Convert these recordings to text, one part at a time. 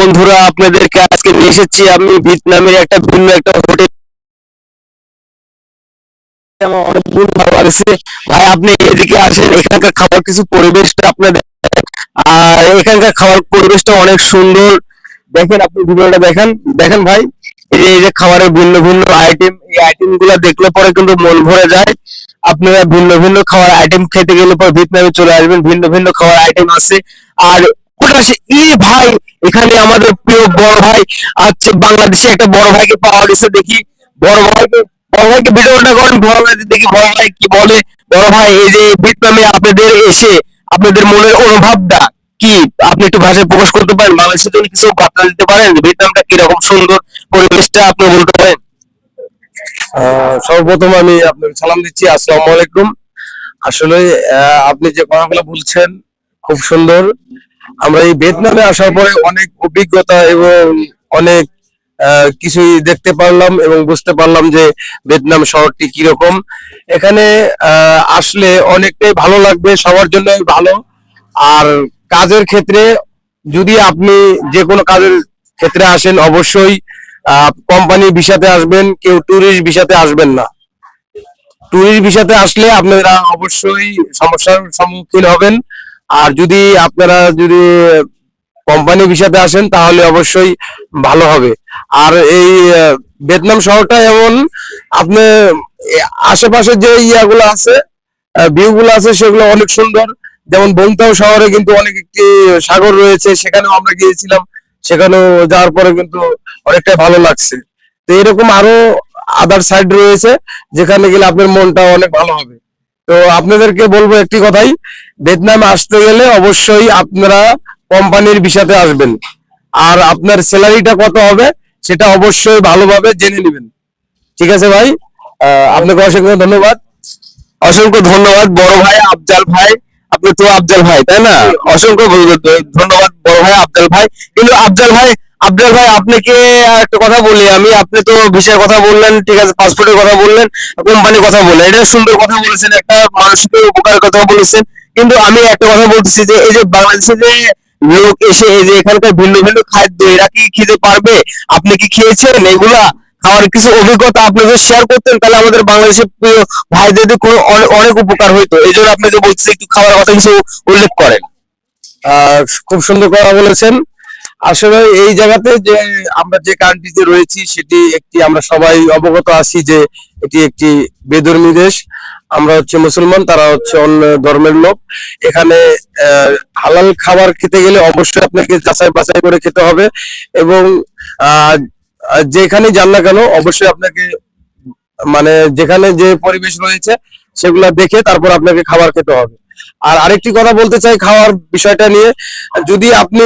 বন্ধুরা, আপনাদেরকে আজকে নিয়ে এসেছি আমি ভিয়েতনামের একটা ভিন্ন একটা হোটেল। আমার অনেক গুণ ভালো লাগছে। ভাই আপনি এদিকে আসেন, এখানকার খাবার কিছু পরিবেশটা আপনাদের, আর এখানকার খাবার পরিবেশটা অনেক সুন্দর। দেখেন, আপনি ভিডিওটা দেখেন, দেখেন ভাই, এই যে খাবারের ভিন্ন ভিন্ন আইটেম, এই আইটেম গুলা দেখলে পরে কিন্তু মন ভরে যায়। আপনারা ভিন্ন ভিন্ন খাবার আইটেম খেতে গেলে পরে ভিয়েতনামে চলে আসবেন, ভিন্ন ভিন্ন খাবার আইটেম আছে। আর ওটা ভাই, এখানে আমাদের প্রিয় বড় ভাই আছে, বাংলাদেশে একটা বড় ভাইকে পাওয়া গেছে। দেখি বড় ভাইকে ভিডিওটা করেন, বড় ভাই দেখি বড় ভাই কি বলে। বড় ভাই, এই যে ভিয়েতনামে আপনাদের এসে আপনাদের মনের অনুভবটা কি, আপনি একটু ভাষায় প্রকাশ করতে পারেন? বাংলাদেশের জন্য কিছু বার্তা দিতে পারেন? ভিয়েতনামটা কিরকম সুন্দর, পরিবেশটা আপনি বলতে পারেন? সর্বপ্রথম আমি আপনাকে সালাম দিচ্ছি, আসসালামু আলাইকুম। আসলে আপনি যে কথাগুলো বলছেন খুব সুন্দর। আমরা এই ভিয়েতনামে আসার পরে অনেক অভিজ্ঞতা এবং অনেক কিছুই দেখতে পারলাম এবং বুঝতে পারলাম যে ভিয়েতনাম শহরটি কিরকম। এখানে আসলে অনেকটাই ভালো লাগবে, সবার জন্য ভালো। আর কাজের ক্ষেত্রে যদি আপনি যে কোনো কাজের ক্ষেত্রে আসেন, অবশ্যই কোম্পানি ভিসাতে আসবেন, কেউ ট্যুরিস্ট ভিসাতে আসবেন না। ট্যুরিস্ট ভিসাতে আসলে আপনারা অবশ্যই সমস্যার সম্মুখীন হবেন। আর যদি কোম্পানি ভিসাতে আসেন তাহলে অবশ্যই ভালো হবে। আর এই ভিয়েতনাম শহরটা এমন, আপনি আশেপাশে যে ইয়াগুলো আছে, ভিউ গুলো আছে, সেগুলো অনেক সুন্দর। যেমন বংতাও শহরে কিন্তু অনেক একটি সাগর রয়েছে, সেখানেও আমরা গিয়েছিলাম। সেখানেও যাওয়ার পরে কিন্তু অনেকটাই ভালো লাগছে। তো এরকম আরো আদার সাইড রয়েছে, যেখানে গেলে আপনার মনটা অনেক ভালো হবে। তো আপনাদেরকে বলবো একটি কথাই, ভিয়েতনামে আসতে গেলে অবশ্যই আপনারা কোম্পানির ভিসাতে আসবেন। আর আপনার স্যালারিটা কত হবে সেটা অবশ্যই ভালোভাবে জেনে নেবেন। ঠিক আছে ভাই, আপনাকে অসংখ্য ধন্যবাদ। অসংখ্য ধন্যবাদ বড় ভাই আফজাল ভাই। আপনি তো আফজাল ভাই, তাই না? অসংখ্য ধন্যবাদ বড় ভাই আফজাল ভাই। কিন্তু আফজাল ভাই আপনাকে একটা কথা বলি আমি, আপনি তো ভিসার কথা বললেন, ঠিক আছে, পাসপোর্টের কথা বললেন, কোম্পানির কথা বললেন, এটা সুন্দর কথা বলেছেন, একটা মানুষকে উপকারের কথা বলেছেন। কিন্তু আমি একটা কথা বলতেছি যে এই যে বাংলাদেশে যে লোক এসে এই যে এখানকার ভিন্ন ভিন্ন খাদ্য, এরা কি খেতে পারবে? আপনি কি খেয়েছেন এগুলা? খাওয়ার কিছু অভিজ্ঞতা আপনি যদি শেয়ার করতেন, তাহলে আমাদের বাংলাদেশের প্রিয় ভাইদের কোনো অনেক উপকার হইতো। এই জন্য আপনাকে বলছি একটু খাওয়ার কথা কিছু উল্লেখ করেন। খুব সুন্দর কথা বলেছেন। আসলে এই জায়গাতে যে আমরা যে কান্ট্রিতে রয়েছি, সেটি একটি, আমরা সবাই অবগত আছি যে এটি একটি বেধর্মী দেশ। আমরা হচ্ছে মুসলমান, তারা হচ্ছে অন্য ধর্মের লোক। এখানে হালাল খাবার খেতে গেলে অবশ্যই আপনাকে যাচাই বাছাই করে খেতে হবে। এবং আহ যেখানে যান না কেন, অবশ্যই আপনাকে মানে যেখানে যে পরিবেশ রয়েছে সেগুলা দেখে তারপর আপনাকে খাবার খেতে হবে। আর আরেকটি কথা বলতে চাই খাওয়ার বিষয়টা নিয়ে, যদি আপনি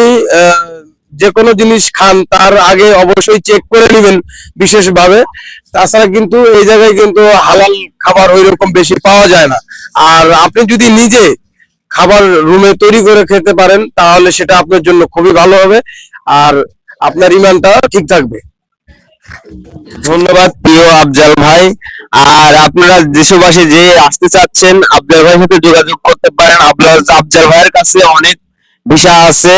যে কোনো জিনিস খান তার আগে অবশ্যই চেক করে নেবেন বিশেষভাবে। তাছাড়া কিন্তু এই জায়গায় কিন্তু হালাল খাবার ওই রকম বেশি পাওয়া যায় না। আর আপনি যদি নিজে খাবার রুমে তৈরি করে খেতে পারেন তাহলে সেটা আপনার জন্য খুবই ভালো হবে, আর আপনার ইমানটা ঠিক থাকবে। ধন্যবাদ প্রিয় আফজাল ভাই। আর আপনারা দেশবাসী যে আসতে চাচ্ছেন, আফজাল ভাইয়ের সাথে যোগাযোগ করতে পারেন। আফজাল ভাইয়ের কাছে অনেক ভিসা আছে,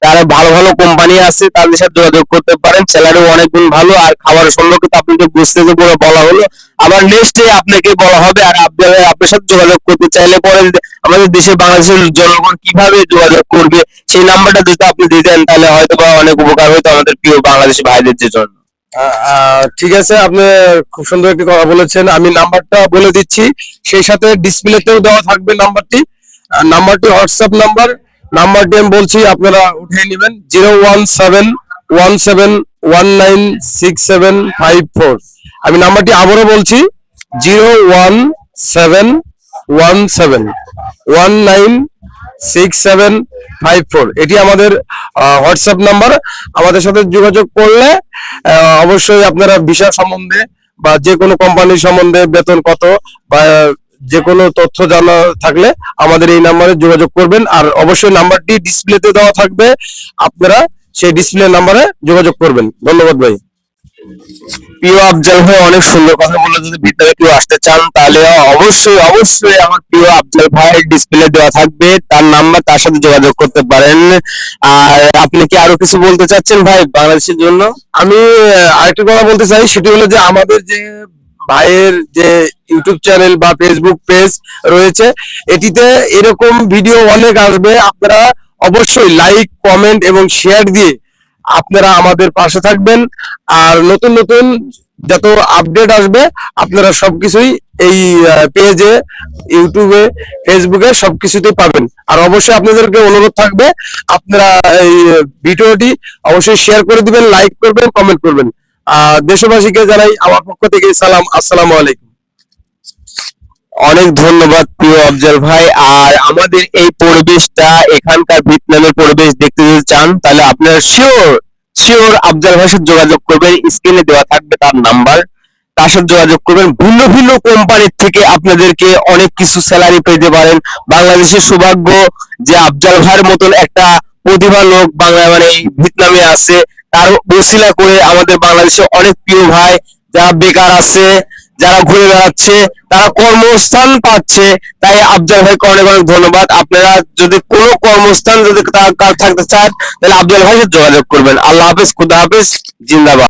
তার ভালো ভালো কোম্পানি আছে, তাদের সাথে যোগাযোগ করতে পারেন। স্যালারি অনেক গুণ ভালো, আর খাবার সম্পর্কে তো আপনাকে বুঝতে পুরো বলা হলো। আবার নেক্সট আপনাকে বলা হবে। আর আফজাল ভাই আপনার সাথে যোগাযোগ করতে চাইলে পরে আমাদের দেশে বাংলাদেশের জনগণ কিভাবে যোগাযোগ করবে, সেই নাম্বারটা যদি আপনি দিতেন তাহলে হয়তো বা অনেক উপকার হতো আমাদের প্রিয় বাংলাদেশি ভাইদের জন্য। ঠিক আছে, আপনি খুব সুন্দর একটি কথা বলেছেন। আমি নাম্বারটা বলে দিচ্ছি, সেই সাথে ডিসপ্লেতেও দেওয়া থাকবে নাম্বারটি। নাম্বারটি হোয়াটসঅ্যাপ নাম্বার। নাম্বারটি আমি বলছি, আপনারা উঠিয়ে নেবেন, 01717196754। আমি নাম্বারটি আবারও বলছি, 01717196754। এটি আমাদের হোয়াটসঅ্যাপ নাম্বার। আমাদের সাথে যোগাযোগ করলে অবশ্যই আপনারা ভিসা সম্বন্ধে বা যে কোনো কোম্পানির সম্বন্ধে, বেতন কত বা যে কোনো তথ্য জানা থাকলে আমাদের এই নাম্বারে যোগাযোগ করবেন। আর অবশ্যই নাম্বারটি ডিসপ্লেতে দেওয়া থাকবে, আপনারা সেই ডিসপ্লে নাম্বারে যোগাযোগ করবেন। ধন্যবাদ ভাই। প্রিয় আফজাল ভাই অনেক সুন্দর কথা বলে, যদি ভিতরে কেউ আসতে চান তাহলে অবশ্যই অবশ্যই আমার প্রিয় আফজাল ভাই ডিসপ্লে দেওয়া থাকবে তার নাম্বার, তার সাথে যোগাযোগ করতে পারেন। আর আপনি কি আরো কিছু বলতে চাচ্ছেন ভাই বাংলাদেশের জন্য? আমি আরেকটা কথা বলতে চাই, সেটি হলো যে আমাদের যে ভাইয়ের যে ইউটিউব চ্যানেল বা ফেসবুক পেজ রয়েছে, এটিতে এরকম ভিডিও অনেক আসবে। আপনারা অবশ্যই লাইক, কমেন্ট এবং শেয়ার দিয়ে আপনারা আমাদের পাশে থাকবেন। আর নতুন নতুন যত আপডেট আসবে আপনারা সবকিছুই এই পেজে, ইউটিউবে, ফেসবুকে সবকিছুতেই পাবেন। আর অবশ্যই আপনাদেরকে অনুরোধ থাকবে, আপনারা এই ভিডিওটি অবশ্যই শেয়ার করে দিবেন, লাইক করবেন, কমেন্ট করবেন। দেশবাসীকে জানাই আমার পক্ষ থেকে সালাম, আসসালামু আলাইকুম। অনেক ধন্যবাদ প্রিয় আফজাল ভাই। আর আমাদের এই পরিবেশটা, এখানকার ভিয়েতনামের পরিবেশ দেখতে যদি চান তাহলে আপনারা শিওর শিওর আফজাল ভাইয়ের সাথে যোগাযোগ করবেন, স্ক্রিনে দেওয়া থাকবে তার নাম্বার, তার সাথে যোগাযোগ করবেন। ভিন্ন ভিন্ন কোম্পানির থেকে আপনাদেরকে অনেক কিছু স্যালারি পেতে পারেন। বাংলাদেশের সৌভাগ্য যে আফজাল ভাইয়ের মতন একটা প্রতিভা লোক বাংলা মানে এই ভিয়েতনামে আছে, তার বসিলা করে আমাদের বাংলাদেশে অনেক প্রিয় ভাই যারা বেকার আছে, যারা ঘুরে বেড়াচ্ছে, তারা কর্মস্থান পাচ্ছে। তাই আফজাল ভাইকে অনেক অনেক ধন্যবাদ। আপনারা যদি কোনো কর্মস্থান যদি থাকতে চান তাহলে আফজাল ভাইয়ের সাথে যোগাযোগ করবেন। আল্লাহ হাফেজ, খুদা হাফেজ, জিন্দাবাদ।